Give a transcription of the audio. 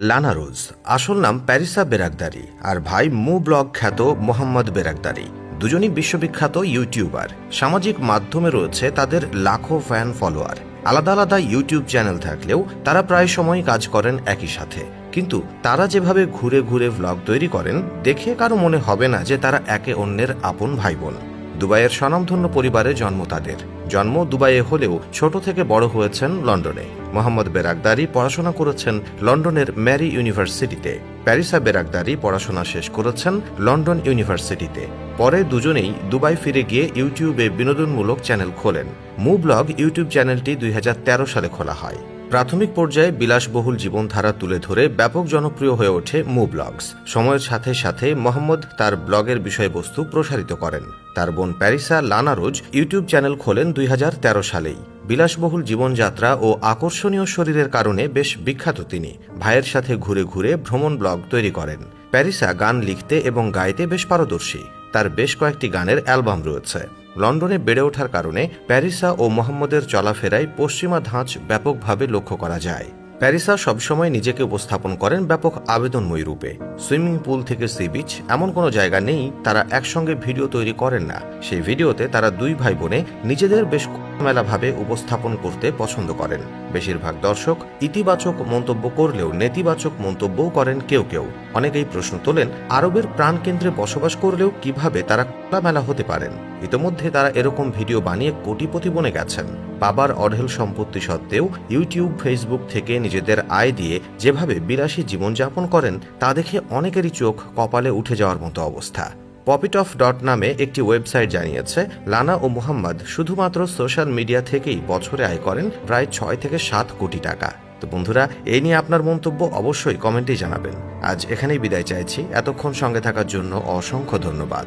লানা রোজ আসল নাম প্যারিসা বেরাগদারি আর ভাই মু ব্লগ খ্যাত মোহাম্মদ বেরাগদারি। দুজনই বিশ্ববিখ্যাত ইউটিউবার। সামাজিক মাধ্যমে রয়েছে তাদের লাখো ফ্যান ফলোয়ার। আলাদা আলাদা ইউটিউব চ্যানেল থাকলেও তারা প্রায় সময় কাজ করেন একই সাথে। কিন্তু তারা যেভাবে ঘুরে ঘুরে ভ্লগ তৈরি করেন, দেখে কারো মনে হবে না যে তারা একে অন্যের আপন ভাই বোন। দুবাইয়ের স্বনামধন্য পরিবারে জন্ম তাদের। জন্ম দুবাইয়ে হলেও ছোট থেকে বড় হয়েছেন লন্ডনে। মোহাম্মদ বেরাগদারি পড়াশোনা করেছেন লন্ডনের ম্যারি ইউনিভার্সিটিতে। প্যারিসা বেরাগদারি পড়াশোনা শেষ করেছেন লন্ডন ইউনিভার্সিটিতে। পরে দুজনেই দুবাই ফিরে গিয়ে ইউটিউবে বিনোদনমূলক চ্যানেল খোলেন। মু ব্লগ ইউটিউব চ্যানেলটি 2013 সালে খোলা হয়। প্রাথমিক পর্যায়ে বিলাসবহুল জীবনধারা তুলে ধরে ব্যাপক জনপ্রিয় হয়ে ওঠে মু ব্লগস। সময়ের সাথে সাথে মোহাম্মদ তার ব্লগের বিষয়বস্তু প্রসারিত করেন। তার বোন প্যারিসা লানা রোজ ইউটিউব চ্যানেল খোলেন 2013 সালেই। বিলাসবহুল জীবনযাত্রা ও আকর্ষণীয় শরীরের কারণে বেশ বিখ্যাত তিনি। ভাইয়ের সাথে ঘুরে ঘুরে ভ্রমণ ব্লগ তৈরি করেন। প্যারিসা গান লিখতে এবং গাইতে বেশ পারদর্শী। তার বেশ কয়েকটি গানের অ্যালবাম রয়েছে। লন্ডনে বেড়ে ওঠার কারণে প্যারিসা ও মোহাম্মদের চলাফেরায় পশ্চিমা ধাঁচ ব্যাপকভাবে লক্ষ্য করা যায়। প্যারিসা সবসময় নিজেকে উপস্থাপন করেন ব্যাপক আবেদনময়ী রূপে। সুইমিং পুল থেকে সি বিচ, এমন কোনো জায়গা নেই তারা একসঙ্গে ভিডিও তৈরি করেন না। সেই ভিডিওতে তারা দুই ভাই বোনে নিজেদের বেশ খোলামেলাভাবে উপস্থাপন করতে পছন্দ করেন। বেশিরভাগ দর্শক ইতিবাচক মন্তব্য করলেও নেতিবাচক মন্তব্যও করেন কেউ কেউ। অনেকেই প্রশ্ন তোলেন, আরবের প্রাণকেন্দ্রে বসবাস করলেও কিভাবে তারা খোলামেলা হতে পারেন? ইতোমধ্যে তারা এরকম ভিডিও বানিয়ে কোটিপতি বনে গেছেন। বাবার অঢেল সম্পত্তি সত্ত্বেও ইউটিউব, ফেসবুক থেকে নিজেদের আয় দিয়ে যেভাবে বিলাসী জীবনযাপন করেন, তা দেখে অনেকেরই চোখ কপালে উঠে যাওয়ার মতো অবস্থা। পপিটফ নামে একটি ওয়েবসাইট জানিয়েছে, লানা ও মুহাম্মদ শুধুমাত্র সোশ্যাল মিডিয়া থেকেই বছরে আয় করেন প্রায় 6 থেকে 7 কোটি টাকা। তো বন্ধুরা, এই নিয়ে আপনার মন্তব্য অবশ্যই কমেন্টেই জানাবেন। আজ এখানেই বিদায় চাইছি। এতক্ষণ সঙ্গে থাকার জন্য অসংখ্য ধন্যবাদ।